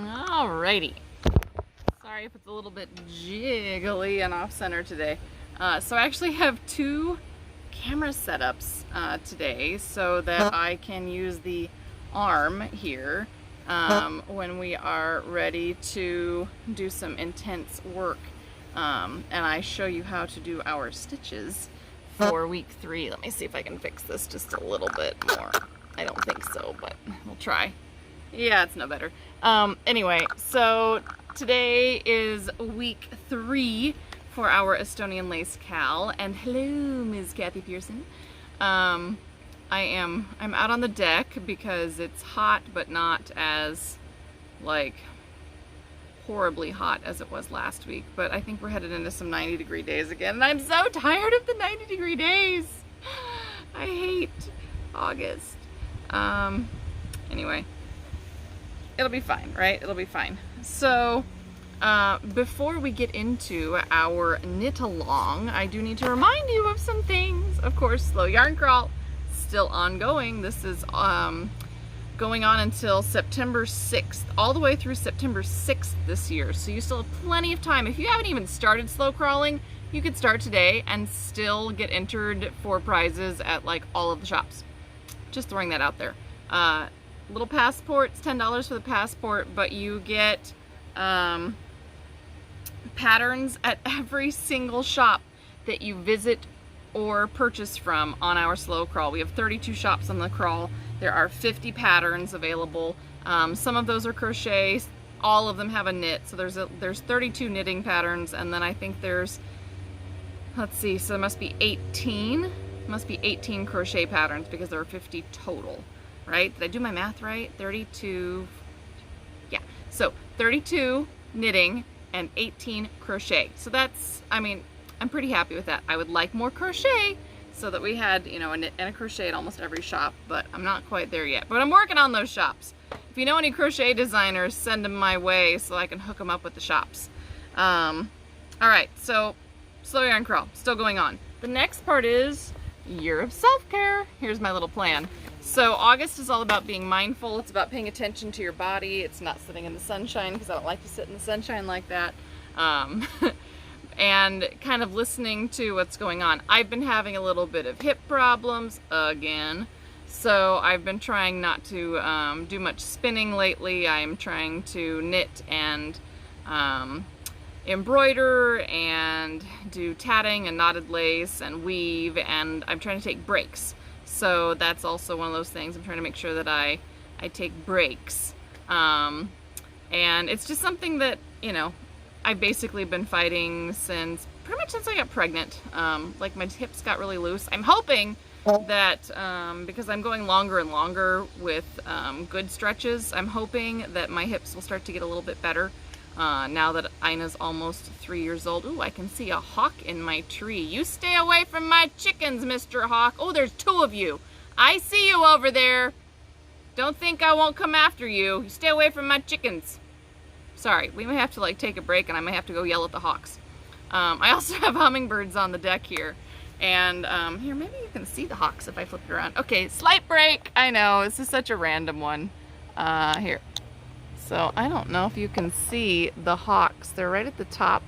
Alrighty. Sorry if it's a little bit jiggly and off center today. So I actually have two camera setups today so that I can use the arm here when we are ready to do some intense work. And I show you how to do our stitches for week 3. Let me see if I can fix this just a little bit more. I don't think so, but we'll try. Yeah, it's no better. Anyway, so today is week 3 for our Estonian lace KAL, and hello, Ms. Kathy Pearson. I'm out on the deck because it's hot, but not as like horribly hot as it was last week. But I think we're headed into some 90-degree days again, and I'm so tired of the 90-degree days. I hate August. Anyway. It'll be fine, right? It'll be fine. So, before we get into our knit along, I do need to remind you of some things. Of course, Slow Yarn Crawl, still ongoing. This is going on until September 6th, all the way through September 6th this year. So you still have plenty of time. If you haven't even started slow crawling, you could start today and still get entered for prizes at like all of the shops. Just throwing that out there. Little passports, $10 for the passport, but you get patterns at every single shop that you visit or purchase from on our slow crawl. We have 32 shops on the crawl. There are 50 patterns available. Some of those are crochet. All of them have a knit. So there's 32 knitting patterns, and then I think there's, let's see, so there must be 18 crochet patterns because there are 50 total. Right? Did I do my math right? 32, yeah. So 32 knitting and 18 crochet. So that's, I mean, I'm pretty happy with that. I would like more crochet so that we had, you know, a knit and a crochet at almost every shop, but I'm not quite there yet. But I'm working on those shops. If you know any crochet designers, send them my way so I can hook them up with the shops. All right, so Slow Yarn Crawl, still going on. The next part is Year of Self-Care. Here's my little plan. So August is all about being mindful. It's about paying attention to your body. It's not sitting in the sunshine because I don't like to sit in the sunshine like that. And kind of listening to what's going on. I've been having a little bit of hip problems again. So I've been trying not to do much spinning lately. I'm trying to knit and embroider and do tatting and knotted lace and weave, and I'm trying to take breaks. So that's also one of those things. I'm trying to make sure that I take breaks. And it's just something that, you know, I've basically been fighting pretty much since I got pregnant. Like my hips got really loose. I'm hoping that, because I'm going longer and longer with good stretches, I'm hoping that my hips will start to get a little bit better. Now that Ina's almost 3 years old. Ooh, I can see a hawk in my tree. You stay away from my chickens, Mr. Hawk. Oh, there's 2 of you. I see you over there. Don't think I won't come after you. You stay away from my chickens. Sorry, we may have to like take a break and I may have to go yell at the hawks. I also have hummingbirds on the deck here. And here, maybe you can see the hawks if I flip it around. Okay, slight break. I know, this is such a random one. Here. So I don't know if you can see the hawks. They're right at the top.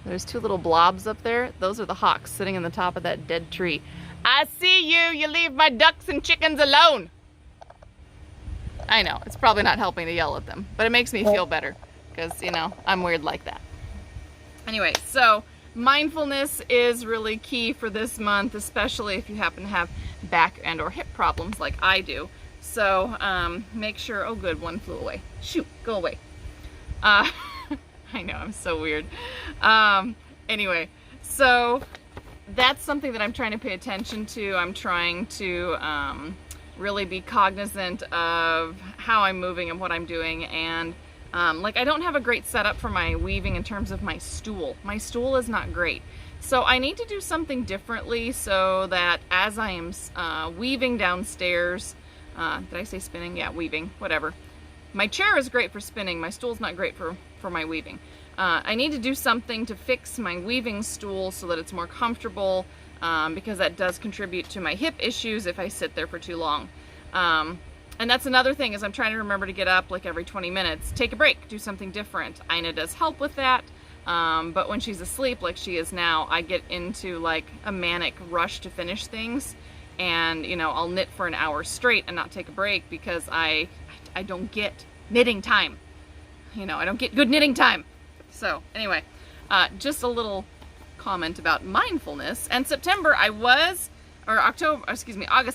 There's 2 little blobs up there. Those are the hawks sitting in the top of that dead tree. I see you. You leave my ducks and chickens alone. I know, it's probably not helping to yell at them, but it makes me feel better because, you know, I'm weird like that. Anyway, so mindfulness is really key for this month, especially if you happen to have back and or hip problems like I do. So make sure, oh good, one flew away. Shoot, go away. I know, I'm so weird. Anyway, so that's something that I'm trying to pay attention to. I'm trying to really be cognizant of how I'm moving and what I'm doing. And like I don't have a great setup for my weaving in terms of my stool. My stool is not great. So I need to do something differently so that as I am weaving downstairs, did I say spinning? Yeah, weaving, whatever. My chair is great for spinning. My stool's not great for my weaving. I need to do something to fix my weaving stool so that it's more comfortable, because that does contribute to my hip issues if I sit there for too long. And that's another thing, is I'm trying to remember to get up like every 20 minutes, take a break, do something different. Ina does help with that. But when she's asleep, like she is now, I get into like a manic rush to finish things. And, you know, I'll knit for an hour straight and not take a break because I don't get knitting time. You know, I don't get good knitting time. So anyway, just a little comment about mindfulness. And September August,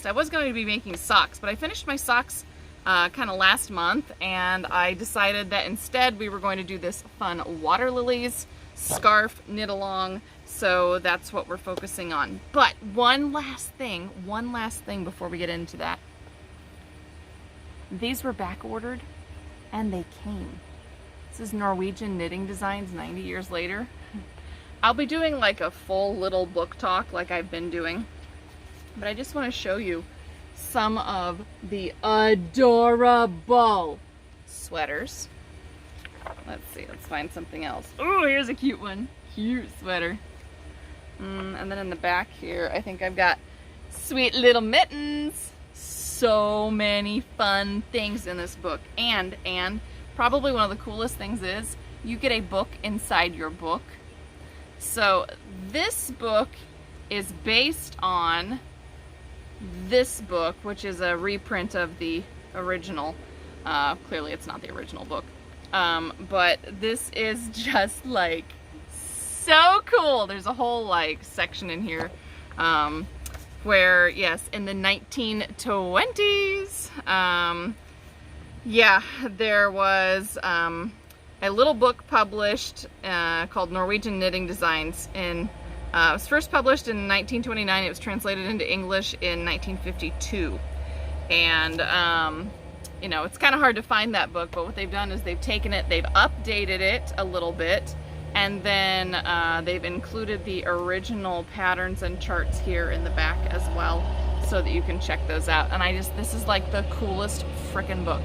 I was going to be making socks, but I finished my socks kind of last month, and I decided that instead we were going to do this fun water lilies scarf knit along. So that's what we're focusing on. But one last thing before we get into that. These were back ordered and they came. This is Norwegian Knitting Designs 90 years later. I'll be doing like a full little book talk like I've been doing, but I just want to show you some of the adorable sweaters. Let's see, let's find something else. Oh, here's a cute one. Cute sweater. And then in the back here, I think I've got sweet little mittens. So many fun things in this book. And probably one of the coolest things is you get a book inside your book. So this book is based on this book, which is a reprint of the original. Clearly it's not the original book. But this is just like so cool. There's a whole like section in here where, yes, in the 1920s, yeah, there was a little book published called Norwegian Knitting Designs. It was first published in 1929. It was translated into English in 1952. And you know, it's kind of hard to find that book, but what they've done is they've taken it, they've updated it a little bit, and then they've included the original patterns and charts here in the back as well, so that you can check those out. And this is like the coolest frickin' book.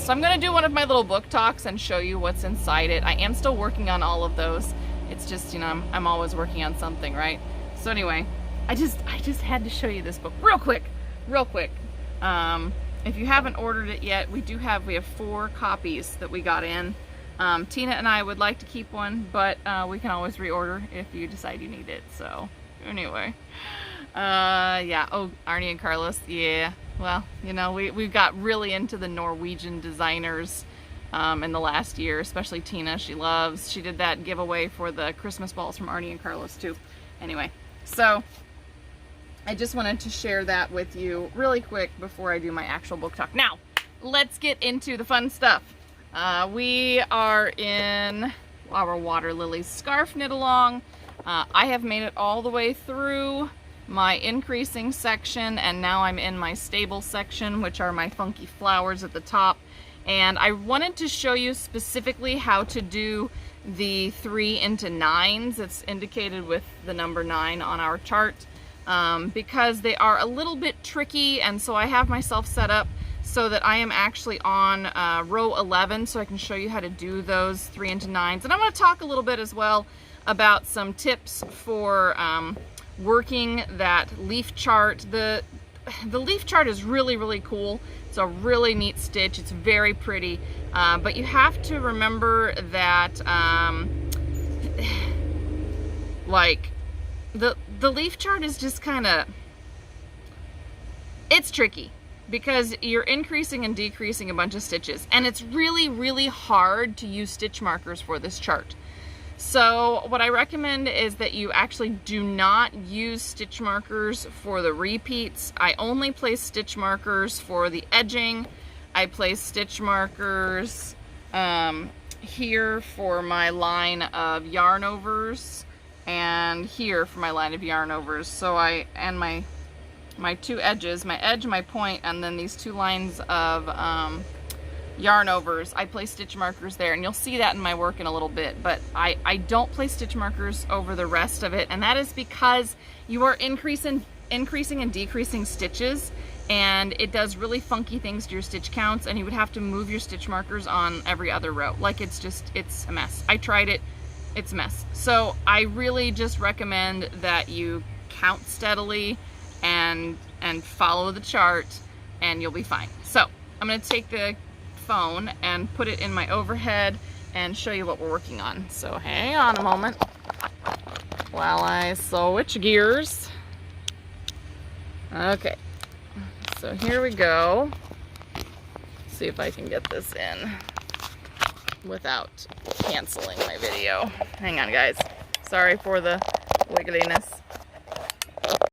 So I'm gonna do one of my little book talks and show you what's inside it. I am still working on all of those. It's just, you know, I'm always working on something, right? So anyway, I just had to show you this book real quick. If you haven't ordered it yet, we have 4 copies that we got in. Tina and I would like to keep one, but we can always reorder if you decide you need it. So anyway, yeah. Oh, Arnie and Carlos, yeah. Well, you know, we've got really into the Norwegian designers in the last year, especially Tina. She did that giveaway for the Christmas balls from Arnie and Carlos too. Anyway, so I just wanted to share that with you really quick before I do my actual book talk. Now, let's get into the fun stuff. We are in our water lilies scarf knit along. I have made it all the way through my increasing section, and now I'm in my stable section, which are my funky flowers at the top. And I wanted to show you specifically how to do the 3 into 9s. It's indicated with the number 9 on our chart, because they are a little bit tricky, and so I have myself set up so that I am actually on row 11, so I can show you how to do those 3 into 9s. And I'm going to talk a little bit as well about some tips for working that leaf chart. The leaf chart is really, really cool. It's a really neat stitch. It's very pretty, but you have to remember that like the leaf chart is just kind of, it's tricky because you're increasing and decreasing a bunch of stitches, and it's really, really hard to use stitch markers for this chart. So what I recommend is that you actually do not use stitch markers for the repeats. I only place stitch markers for the edging. I place stitch markers here for my line of yarn overs, and here for my line of yarn overs. So and my 2 edges, my edge, my point, and then these 2 lines of yarn overs, I place stitch markers there, and you'll see that in my work in a little bit, but I don't place stitch markers over the rest of it, and that is because you are increasing and decreasing stitches, and it does really funky things to your stitch counts, and you would have to move your stitch markers on every other row. Like, it's a mess. I tried it, it's a mess. So I really just recommend that you count steadily and follow the chart, and you'll be fine. So I'm going to take the phone and put it in my overhead and show you what we're working on. So hang on a moment while I switch gears. Okay, so here we go. See if I can get this in without canceling my video. Hang on, guys. Sorry for the wiggliness.